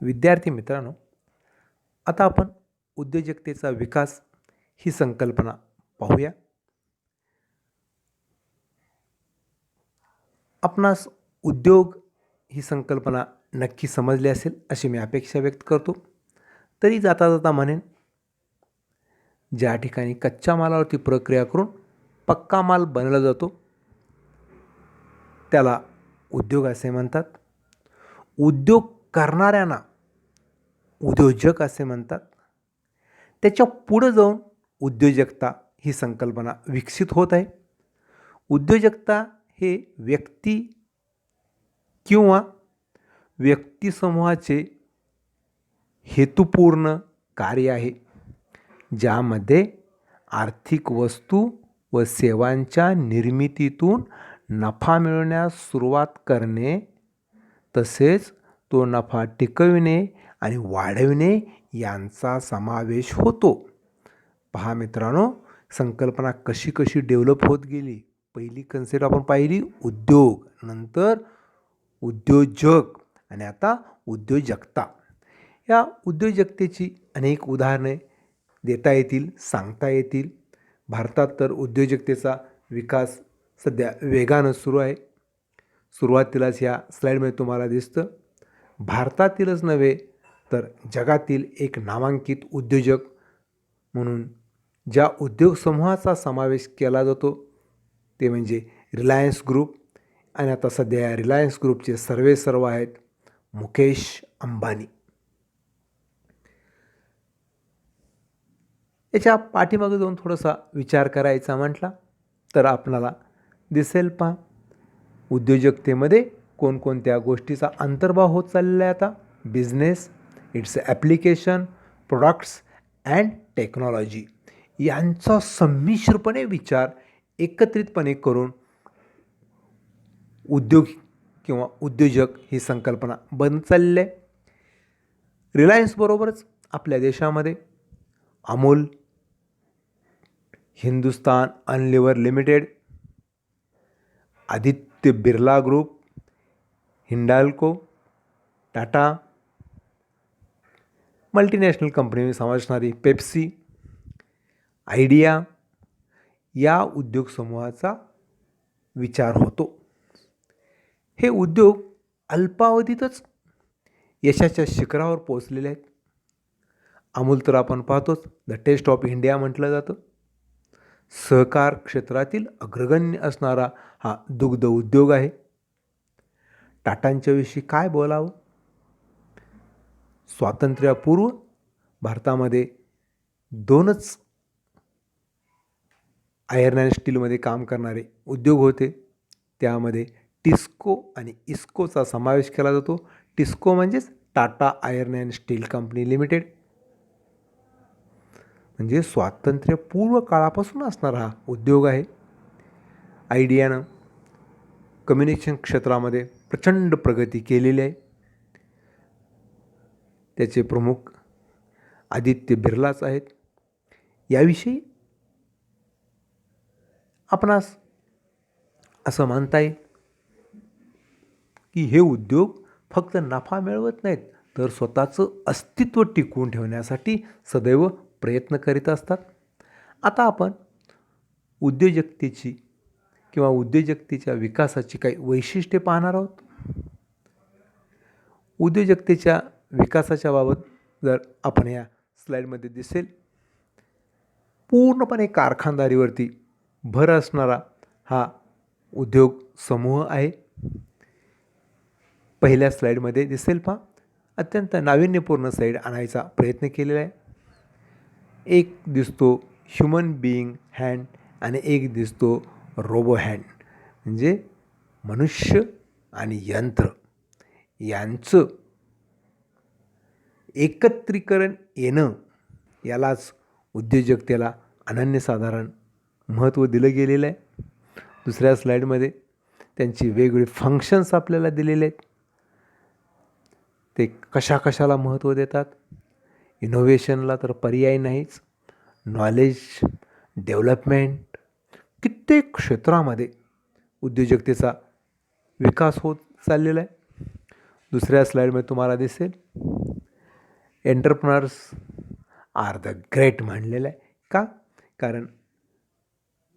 विद्यार्थी मित्रांनो, आता आपण उद्योजकतेचा विकास ही संकल्पना पाहूया. आपणास उद्योग ही संकल्पना नक्की समजली असेल अशी मी अपेक्षा व्यक्त करतो. तरी जाता जाता म्हणेन, ज्या ठिकाणी कच्च्या मालावरती प्रक्रिया करून पक्का माल बनवला जातो त्याला उद्योग असे म्हणतात. उद्योग करणाऱ्यांना उद्योजक असे म्हणतात. त्याच्या पुढे जाऊन उद्योजकता ही संकल्पना विकसित होत आहे. उद्योजकता हे व्यक्ती किंवा व्यक्तिसमूहाचे हेतुपूर्ण कार्य आहे, ज्यामध्ये आर्थिक वस्तू व सेवांच्या निर्मितीतून नफा मिळवण्यास सुरुवात करणे, तसेच तो नफा टिकविणे आणि वाढविणे यांचा समावेश होतो. पहा मित्रांनो, संकल्पना कशी कशी डेव्हलप होत गेली. पहिली कन्सेप्ट आपण पाहिली उद्योग, नंतर उद्योजक आणि आता उद्योजकता. या उद्योजकतेची अनेक उदाहरणे देता येतील, सांगता येतील. भारतात तर उद्योजकतेचा विकास सध्या वेगानं सुरू आहे. सुरुवातीलाच या स्लाईडमध्ये तुम्हाला दिसतं. भारतातीलच नव्हे तर जगातील एक नामांकित उद्योजक म्हणून ज्या उद्योग समूहाचा समावेश केला जातो ते म्हणजे रिलायन्स ग्रुप. आणि आता सध्या या रिलायन्स ग्रुपचे सर्व आहेत मुकेश अंबानी. याच्या पाठीमागे जाऊन थोडासा विचार करायचा म्हटला तर आपणाला दिसेल, पहा उद्योजकतेमध्ये कोणकोणत्या गोष्टीचा अंतर्भाव होत चाललेला आहे. आता business, it's application, products and technology यांचा संमिश्रपणे विचार एकत्रितपणे करून उद्योग किंवा उद्योजक ही संकल्पना बनत चालली आहे. रिलायन्सबरोबरच आपल्या देशामध्ये Amul, Hindustan Unilever limited, Aditya Birla group, Hindalco, Tata, multinational company समावेशणारी पेप्सी, आयडिया या उद्योग समूहाचा विचार होतो. हे उद्योग अल्पावधीतच यशाच्या शिखरावर पोहोचलेले आहेत. अमूल तर आपण पाहतोच, द टेस्ट ऑफ इंडिया म्हटलं जातं. सहकार क्षेत्रातील अग्रगण्य असणारा हा दुग्ध उद्योग आहे. टाटांच्याविषयी काय बोलावं. स्वातंत्र्यापूर्व भारतामध्ये 2च आयर्न अँड स्टीलमध्ये काम करणारे उद्योग होते. त्यामध्ये टिस्को आणि इस्कोचा समावेश केला जातो. टिस्को म्हणजेच Tata iron and still company limited. म्हणजे स्वातंत्र्यपूर्व काळापासून असणारा हा उद्योग आहे. आयडियानं कम्युनिकेशन क्षेत्रामध्ये प्रचंड प्रगती केलेली आहे. त्याचे प्रमुख आदित्य बिर्लाच आहेत. याविषयी आपणास असं म्हणता येईल की हे उद्योग फक्त नफा मिळवत नाहीत तर स्वतःचं अस्तित्व टिकवून ठेवण्यासाठी सदैव प्रयत्न करीत असतात. आता आपण उद्योजकतेची किंवा उद्योजकतेच्या विकासाची काही वैशिष्ट्ये पाहणार आहोत. उद्योजकतेच्या विकासाच्या बाबत जर आपण या स्लाईडमध्ये दिसेल, पूर्णपणे कारखानदारीवरती भर असणारा हा उद्योग समूह आहे. पहिल्या स्लाईडमध्ये दिसेल, पहा अत्यंत नाविन्यपूर्ण स्लाईड आणायचा प्रयत्न केलेला आहे. एक दिसतो ह्युमन बीइंग हँड आणि एक दिसतो रोबो हँड. म्हणजे मनुष्य आणि यंत्र यांचं एकत्रीकरण येणं, यालाच उद्योजकतेला अनन्यसाधारण महत्त्व दिलं गेलेलं आहे. दुसऱ्या स्लाईडमध्ये त्यांची वेगवेगळे फंक्शन्स आपल्याला दिलेले आहेत. ते कशाला महत्त्व देतात. इनोव्हेशनला तर पर्याय नाहीच. नॉलेज डेव्हलपमेंट कित्येक क्षेत्रामध्ये उद्योजकतेचा विकास होत चाललेला आहे. दुसऱ्या स्लाईडमध्ये तुम्हाला दिसेल एंटरप्रेनर्स आर द ग्रेट म्हणलेलं आहे. का? कारण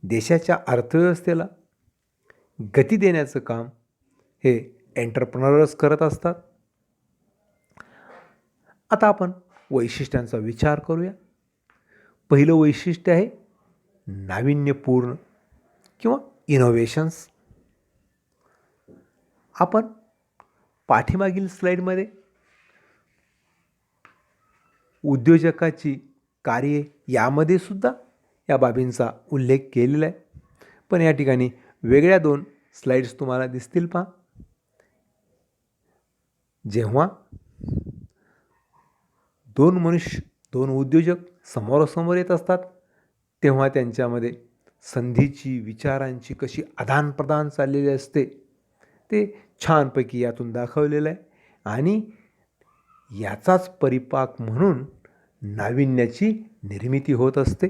देशाच्या अर्थव्यवस्थेला गती देण्याचं काम हे एंटरप्रेनर्स करत असतात. आता आपण वैशिष्ट्यांचा विचार करूया. पहिलं वैशिष्ट्य आहे नाविन्यपूर्ण किंवा इनोव्हेशन्स. आपण पाठीमागील स्लाईडमध्ये उद्योजकाची कार्ये यामध्ये सुद्धा या बाबींचा उल्लेख केलेला आहे. पण या ठिकाणी वेगळ्या 2 स्लाईड्स तुम्हाला दिसतील पहा. जेव्हा 2 उद्योजक समोरासमोर येत असतात तेव्हा त्यांच्यामध्ये संधीची, विचारांची कशी आदानप्रदान चाललेली असते ते छानपैकी यातून दाखवलेलं आहे. आणि याचाच परिपाक म्हणून नाविन्याची निर्मिती होत असते.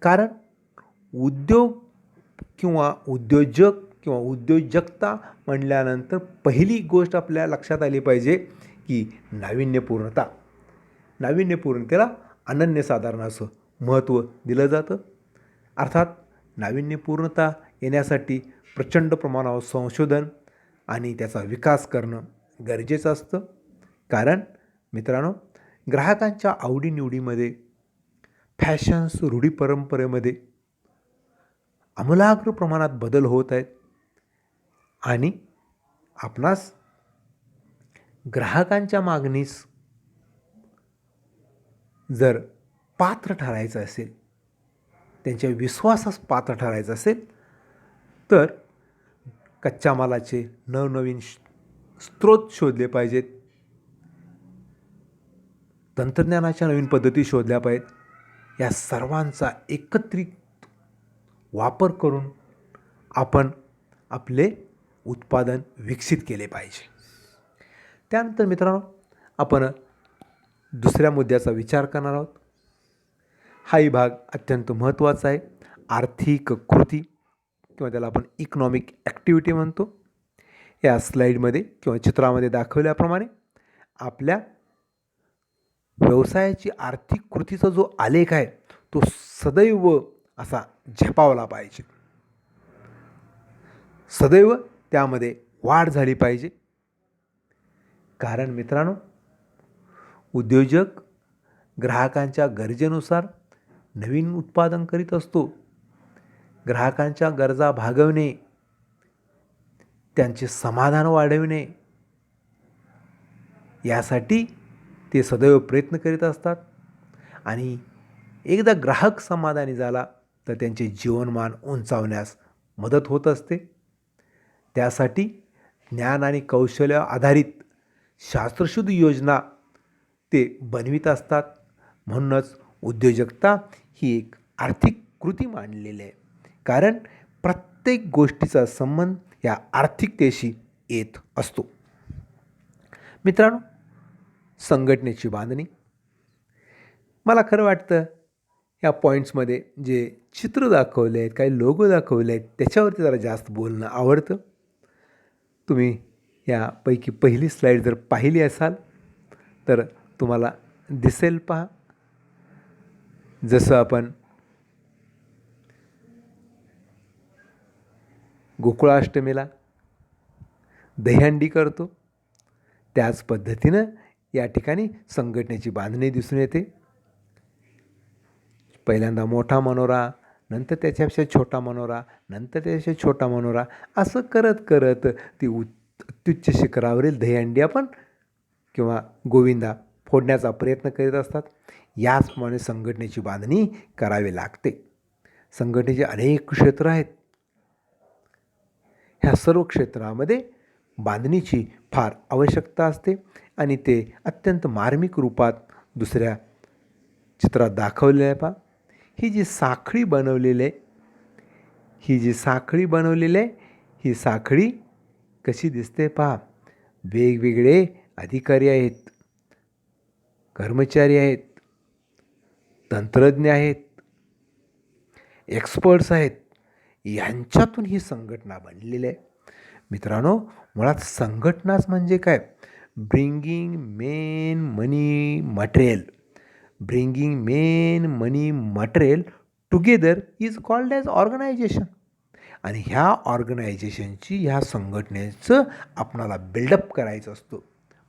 कारण उद्योग किंवा उद्योजक किंवा उद्योजकता म्हणल्यानंतर पहिली गोष्ट आपल्या लक्षात आली पाहिजे की नाविन्यपूर्णता. नाविन्यपूर्णतेला अनन्यसाधारण असं महत्त्व दिलं जातं. अर्थात नाविन्यपूर्णता येण्यासाठी प्रचंड प्रमाणावर संशोधन आणि त्याचा विकास करणं गरजेचं असतं. कारण मित्रांनो, ग्राहकांच्या आवडीनिवडीमध्ये, फॅशन्स, रूढी परंपरेमध्ये आमूलाग्र प्रमाणात बदल होत आहेत. आणि आपणास ग्राहकांच्या मागणीस जर पात्र ठरायचं असेल, त्यांच्या विश्वासास पात्र ठरायचं असेल तर कच्च्या मालाचे नवनवीन स्रोत शोधले पाहिजेत. तंत्रज्ञानाच्या नवीन पद्धती शोधल्या पाहिजेत. या सर्वांचा एकत्रित वापर करून आपण आपले उत्पादन विकसित केले पाहिजे. त्यानंतर मित्रांनो, आपण दुसऱ्या मुद्द्याचा विचार करणार आहोत. हाही भाग अत्यंत महत्त्वाचा आहे. आर्थिक कृती किंवा त्याला आपण इकॉनॉमिक ॲक्टिव्हिटी म्हणतो. या स्लाईडमध्ये किंवा चित्रामध्ये दाखवल्याप्रमाणे आपल्या व्यवसायाची आर्थिक कृतीचा जो आलेख आहे तो सदैव असा झेपावला पाहिजे. सदैव त्यामध्ये वाढ झाली पाहिजे. कारण मित्रांनो, उद्योजक ग्राहकांच्या गरजेनुसार नवीन उत्पादन करीत असतो. ग्राहकांच्या गरजा भागवणे, त्यांचे समाधान वाढविणे यासाठी ते सदैव प्रयत्न करीत असतात. आणि एकदा ग्राहक समाधानी झाला तर त्यांचे जीवनमान उंचावण्यास मदत होत असते. त्यासाठी ज्ञान आणि कौशल्य आधारित शास्त्रशुद्ध योजना ते बनवित असतात. म्हणूनच उद्योजकता ही एक आर्थिक कृती मानलेली आहे. कारण प्रत्येक गोष्टीचा संबंध या आर्थिकतेशी येत असतो. मित्रांनो, संघटनेची बांधणी. मला खरं वाटतं या पॉईंट्समध्ये जे चित्र दाखवले आहेत, काही लोगो दाखवले आहेत, त्याच्यावरती जरा जास्त बोलणं आवडतं. तुम्ही यापैकी पहिली स्लाईड जर पाहिली असाल तर तुम्हाला दिसेल पहा. जसं आपण गोकुळाष्टमीला दहीहंडी करतो त्याच पद्धतीनं या ठिकाणी संघटनेची बांधणी दिसून येते. पहिल्यांदा मोठा मनोरा, नंतर त्याच्यापेक्षा छोटा मनोरा, नंतर त्याच्यापेक्षा छोटा मनोरा, असं करत करत ती अत्युच्च शिखरावरील दहीहंडी आपण किंवा गोविंदा फोडण्याचा प्रयत्न करीत असतात. याचप्रमाणे संघटनेची बांधणी करावी लागते. संघटनेचे अनेक क्षेत्र आहेत. ह्या सर्व क्षेत्रामध्ये बांधणीची फार आवश्यकता असते आणि ते अत्यंत मार्मिक रूपात दुसऱ्या चित्रात दाखवलेलं आहे पहा. ही जी साखळी बनवलेली आहे, ही साखळी कशी दिसते पहा. वेगवेगळे अधिकारी आहेत, कर्मचारी आहेत, तंत्रज्ञ आहेत, एक्सपर्ट्स आहेत. यांच्यातून ही संघटना बनलेली आहे. मित्रांनो, मुळात संघटनाच म्हणजे काय? Bringing men money material together is called as organization. आणि ह्या ऑर्गनायझेशनची, ह्या संघटनेचं आपणाला बिल्डअप करायचं असतं,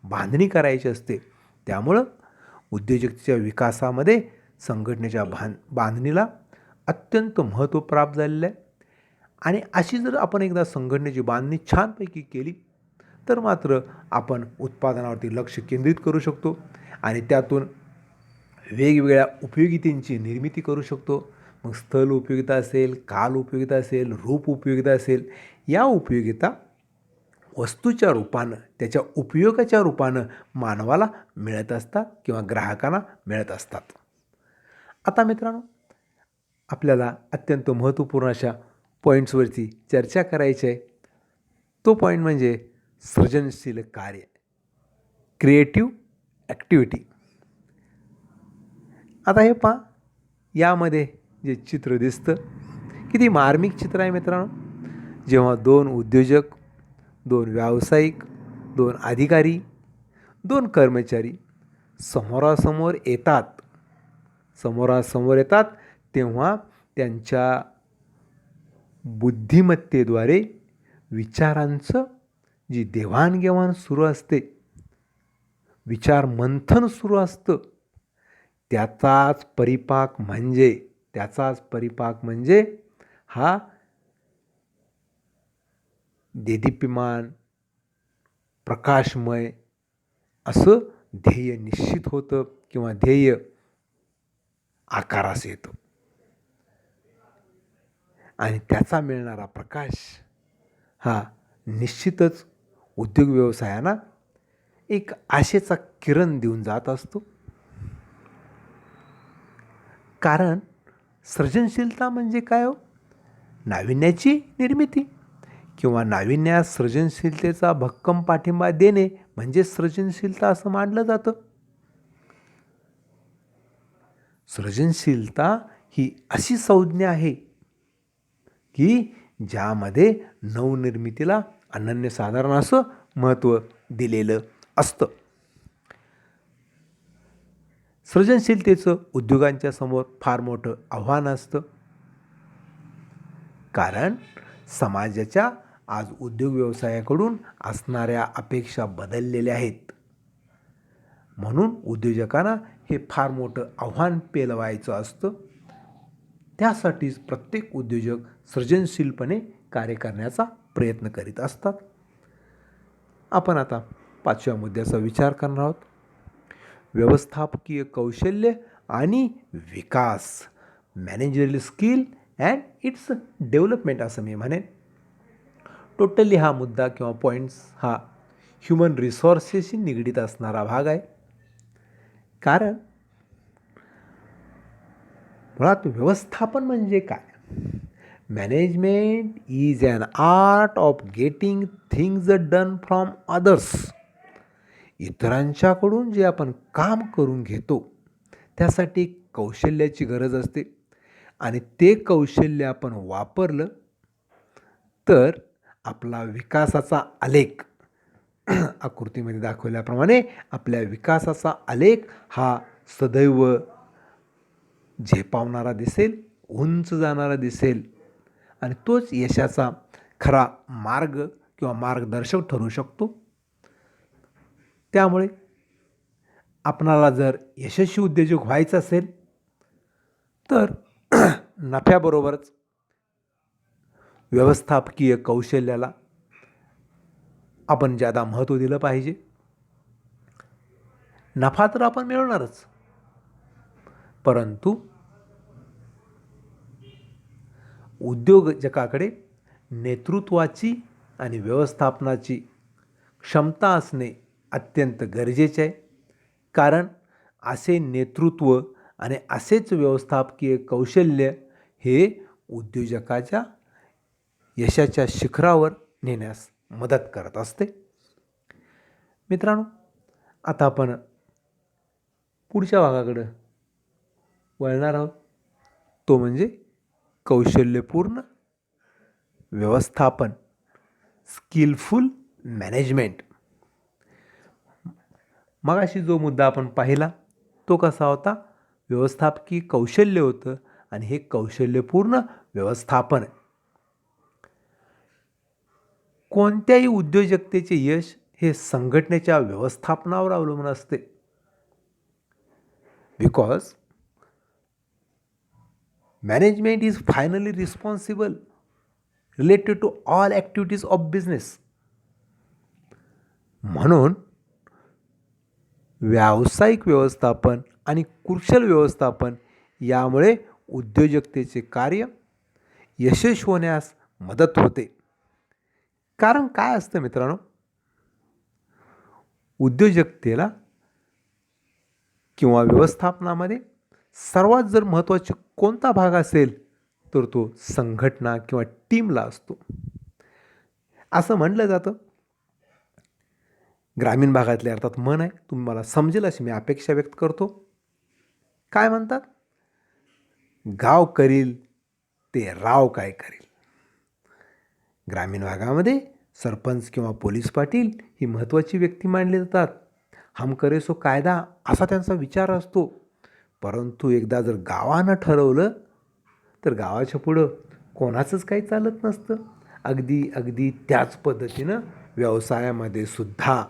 बांधणी करायची असते. त्यामुळं उद्योजकतेच्या विकासामध्ये संघटनेच्या बांधणीला अत्यंत महत्त्व प्राप्त झालेलं आहे. आणि अशी जर आपण एकदा संघटनेची बांधणी छानपैकी केली तर मात्र आपण उत्पादनावरती लक्ष केंद्रित करू शकतो आणि त्यातून वेगवेगळ्या उपयोगितेंची निर्मिती करू शकतो. मग स्थल उपयोगिता असेल, काल उपयोगिता असेल, रूप उपयोगिता असेल, या उपयोगिता वस्तूच्या रूपानं, त्याच्या उपयोगाच्या रूपानं मानवाला मिळत असतात किंवा ग्राहकांना मिळत असतात. आता मित्रांनो, आपल्याला अत्यंत महत्त्वपूर्ण अशा पॉईंट्सवरती चर्चा करायची आहे. तो पॉईंट म्हणजे सृजनशील कार्य, क्रिएटिव्ह ॲक्टिव्हिटी. आता हे पहा, यामध्ये जे चित्र दिसतं किती मार्मिक चित्र आहे मित्रांनो. जेव्हा दोन उद्योजक, दोन व्यावसायिक, दोन अधिकारी, दोन कर्मचारी समोरासमोर येतात तेव्हा त्यांच्या बुद्धिमत्तेद्वारे विचारांचं जी देवाणघेवाण सुरू असते, विचार मंथन सुरू असतं, त्याचाच परिपाक म्हणजे हा देदीप्यमान, प्रकाशमय असं ध्येय निश्चित होतं किंवा ध्येय आकारास येतं. आणि त्याचा मिळणारा प्रकाश हा निश्चितच उद्योग व्यवसायांना एक आशेचा किरण देऊन जात असतो. कारण सृजनशीलता म्हणजे काय हो? नाविन्याची निर्मिती किंवा नाविन्यास सृजनशीलतेचा भक्कम पाठिंबा देणे म्हणजे सृजनशीलता असं मानलं जातं. सृजनशीलता ही अशी संज्ञा आहे की ज्यामध्ये नवनिर्मितीला अनन्यसाधारण असं महत्त्व दिलेलं असतं. सृजनशीलतेचं उद्योगांच्या समोर फार मोठं आव्हान असतं. कारण समाजाच्या आज उद्योग व्यवसायाकडून असणाऱ्या अपेक्षा बदललेल्या आहेत. म्हणून उद्योजकांना हे फार मोठं आव्हान पेलवायचं असतं. त्यासाठीच प्रत्येक उद्योजक सृजनशीलपणे कार्य करण्याचा प्रयत्न करीत असतात. आपण आता 5व्या मुद्द्याचा विचार करणार आहोत. व्यवस्थापकीय कौशल्य आणि विकास, managerial skill and its development असं मी म्हणेन. टोटली हा मुद्दा किंवा पॉईंट्स हा ह्युमन रिसोर्सेसशी निगडीत असणारा भाग आहे. कारण मुळात व्यवस्थापन म्हणजे काय? Management is an art of getting things done from others. इतरांच्याकडून जे आपण काम करून घेतो त्यासाठी कौशल्याची गरज असते आणि ते कौशल्य आपण वापरलं तर आपला विकासाचा आलेख आकृतीमध्ये दाखवल्याप्रमाणे आपल्या विकासाचा आलेख हा सदैव झेपावणारा दिसेल, उंच जाणारा दिसेल आणि तोच यशाचा खरा मार्ग किंवा मार्गदर्शक ठरू शकतो. त्यामुळे आपणाला जर यशस्वी उद्योजक व्हायचं असेल तर नफ्याबरोबरच व्यवस्थापकीय कौशल्याला आपण ज्यादा महत्त्व दिलं पाहिजे. नफा तर आपण मिळवणारच, परंतु उद्योजकाकडे नेतृत्वाची आणि व्यवस्थापनाची क्षमता असणे अत्यंत गरजेचे आहे. कारण असे नेतृत्व आणि असेच व्यवस्थापकीय कौशल्य हे उद्योजकाच्या यशाच्या शिखरावर नेण्यास मदत करत असते. मित्रांनो, आता आपण पुढच्या भागाकडे वळणार आहोत. तो म्हणजे कौशल्यपूर्ण व्यवस्थापन, स्किलफुल मॅनेजमेंट. मगाशी जो मुद्दा आपण पाहिला तो कसा होता? व्यवस्थापकीय कौशल्य होतं आणि हे कौशल्यपूर्ण व्यवस्थापन. कोणत्याही उद्योजकतेचे यश हे संघटनेच्या व्यवस्थापनावर अवलंबून असते. Because management is finally responsible related to all activities of business. म्हणून व्यावसायिक व्यवस्थापन आणि कुशल व्यवस्थापन यामुळे उद्योजकतेचे कार्य यशस्वी होण्यास मदत होते. कारण काय असतं मित्रांनो, उद्योजकतेला किंवा व्यवस्थापनामध्ये सर्वात जर महत्त्वाचा कोणता भाग असेल तर तो संघटना किंवा टीमला असतो. असं म्हणलं जातं, ग्रामीण भागातले अर्थात म्हण आहे, तुम्ही मला समजेल अशी मी अपेक्षा व्यक्त करतो. काय म्हणतात? गाव करील ते राव काय करील. ग्रामीण भागामध्ये सरपंच किंवा पोलीस पाटील ही महत्त्वाची व्यक्ती मानली जातात. हम करे सो कायदा असा त्यांचा विचार असतो. परंतु एकदा जर गावानं ठरवलं तर गावाच्या पुढं कोणाचंच काही चालत नसतं. अगदी त्याच पद्धतीनं व्यवसायामध्ये सुद्धा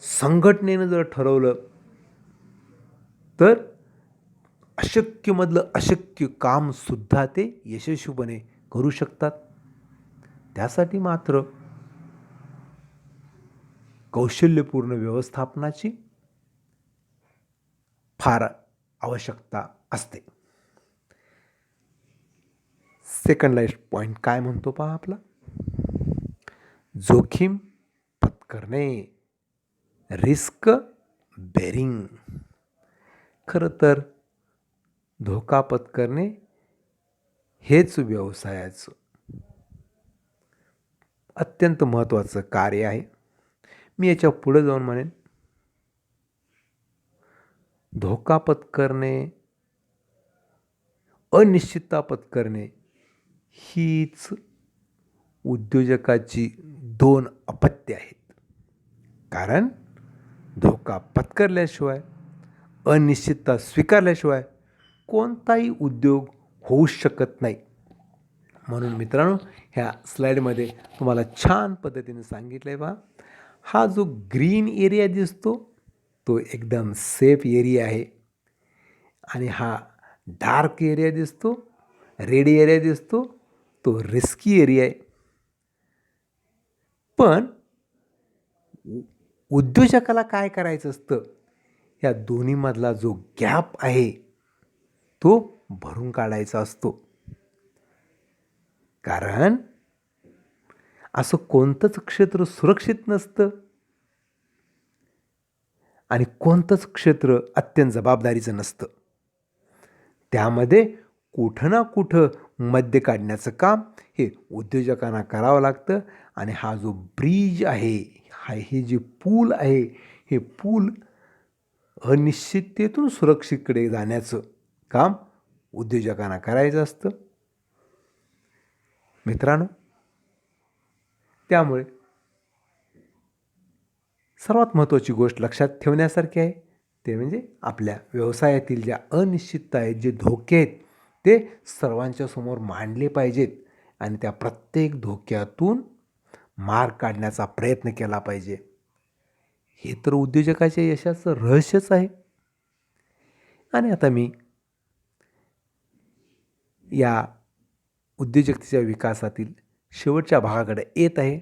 संघटनेनं जर ठरवलं तर अशक्यमधलं अशक्य कामसुद्धा ते यशस्वीपणे करू शकतात. त्यासाठी मात्र कौशल्यपूर्ण व्यवस्थापनाची फार आवश्यकता असते. सेकंड लाईफ पॉईंट काय म्हणतो पहा आपला? जोखीम पत्करणे, रिस्क बेरिंग. खरं तर धोका पत्करणे हेच व्यवसायाचं अत्यंत महत्त्वाचं कार्य आहे. मी याच्या पुढे जाऊन म्हणेन, धोका पत्करणे, अनिश्चितता पत्करणे हीच उद्योजकाची दोन अपत्ये आहेत. कारण धोका पत्करल्याशिवाय, अनिश्चितता स्वीकारल्याशिवाय कोणताही उद्योग होऊ शकत नाही. म्हणून मित्रांनो, ह्या स्लाईडमध्ये तुम्हाला छान पद्धतीने सांगितलं आहे बा, हा जो ग्रीन एरिया दिसतो तो एकदम सेफ एरिया आहे आणि हा डार्क एरिया दिसतो, रेड एरिया दिसतो, तो रिस्की एरिया आहे. पण उद्योजकाला काय करायचं असतं? या दोन्हीमधला जो गॅप आहे तो भरून काढायचा असतो. कारण असं कोणतंच क्षेत्र सुरक्षित नसतं आणि कोणतंच क्षेत्र अत्यंत जबाबदारीचं नसतं. त्यामध्ये कुठं ना कुठं मध्य काढण्याचं काम हे उद्योजकांना करावं लागतं. आणि हा जो ब्रिज आहे, हे जे पूल आहे, हे पूल अनिश्चिततेतून सुरक्षितकडे जाण्याचं काम उद्योजकांना करायचं असतं मित्रांनो. त्यामुळे सर्वात महत्त्वाची गोष्ट लक्षात ठेवण्यासारखी आहे ते म्हणजे आपल्या व्यवसायातील ज्या अनिश्चितता आहेत, जे धोके आहेत, ते सर्वांच्या समोर मांडले पाहिजेत आणि त्या प्रत्येक धोक्यातून मार्ग काढण्याचा प्रयत्न केला पाहिजे. हे तर उद्योजकाच्या यशाचं रहस्यच आहे. आणि आता मी या उद्योजकतेच्या विकासातील शेवटच्या भागाकडे येत आहे.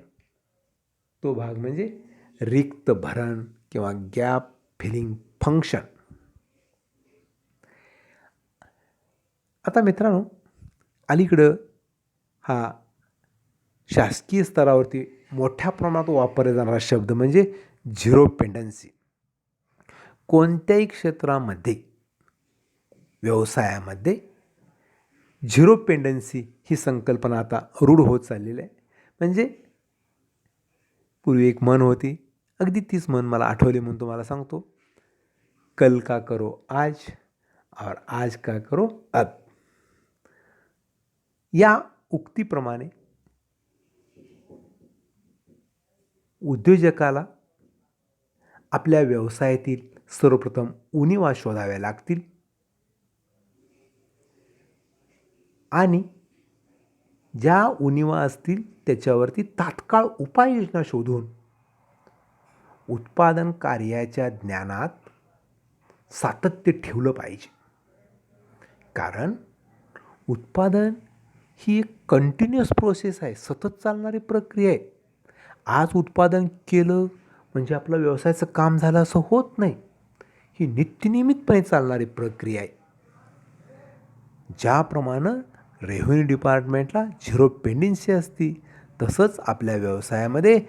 तो भाग म्हणजे रिक्त भरण किंवा गॅप फिलिंग फंक्शन. आता मित्रांनो, अलीकडं हा शासकीय स्तरावरती मोठ्या प्रमाणात वापरला जाणारा शब्द म्हणजे झिरो पेंडन्सी. कोणत्याही क्षेत्रामध्ये, व्यवसायामध्ये झिरो पेंडन्सी ही संकल्पना आता रूढ होत चाललेली आहे. म्हणजे पूर्वी एक म्हण होती, अगदी तीच म्हण मला आठवली म्हणून तुम्हाला सांगतो. कल का करो आज और आज का करो अब. या उक्तीप्रमाणे उद्योजकाला आपल्या व्यवसायातील सर्वप्रथम उणिवा शोधाव्या लागतील आणि ज्या उणिवा असतील त्याच्यावरती तात्काळ उपाययोजना शोधून उत्पादन कार्याच्या ज्ञानात सातत्य ठेवलं पाहिजे. कारण उत्पादन ही एक कंटिन्युअस प्रोसेस आहे, सतत चालणारी प्रक्रिया आहे. आज उत्पादन केलं म्हणजे आपलं व्यवसायाचं काम झालं असं होत नाही. ही नित्यनियमितपणे चालणारी प्रक्रिया आहे. ज्याप्रमाणे रेव्हेन्यू डिपार्टमेंटला झिरो पेंडिन्सी असती, तसंच आपल्या व्यवसायामध्ये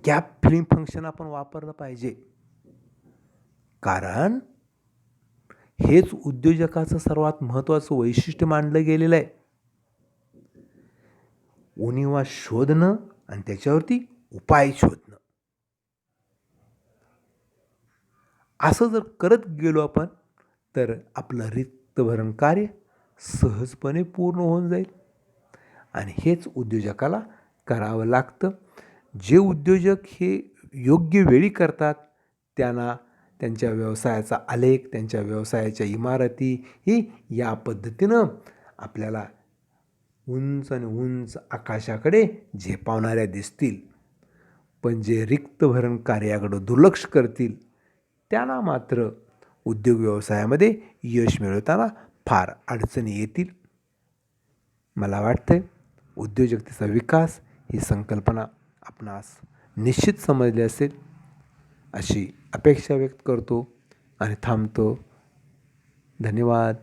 गॅप फिलिंग फंक्शन आपण वापरलं पाहिजे. कारण हेच उद्योजकाचं सर्वात महत्त्वाचं वैशिष्ट्य मानलं गेलेलं आहे. उणिवा शोधणं आणि त्याच्यावरती उपाय शोधणं. असं जर करत गेलो आपण तर आपलं रिक्तभरण कार्य सहजपणे पूर्ण होऊन जाईल आणि हेच उद्योजकाला करावं लागतं. जे उद्योजक हे योग्य वेळी करतात त्यांना त्यांच्या व्यवसायाचा आलेख, त्यांच्या व्यवसायाच्या इमारती ही या पद्धतीनं आपल्याला उंच आणि उंच आकाशाकडे झेपावणाऱ्या दिसतील. पण जे रिक्तभरण कार्याकडं दुर्लक्ष करतील त्यांना मात्र उद्योग व्यवसायामध्ये यश मिळवताना फार अडचणी येतील. मला वाटतं उद्योजकतेचा विकास ही संकल्पना आपणास निश्चित समजली असेल अशी अपेक्षा व्यक्त करतो आणि थांबतो. धन्यवाद.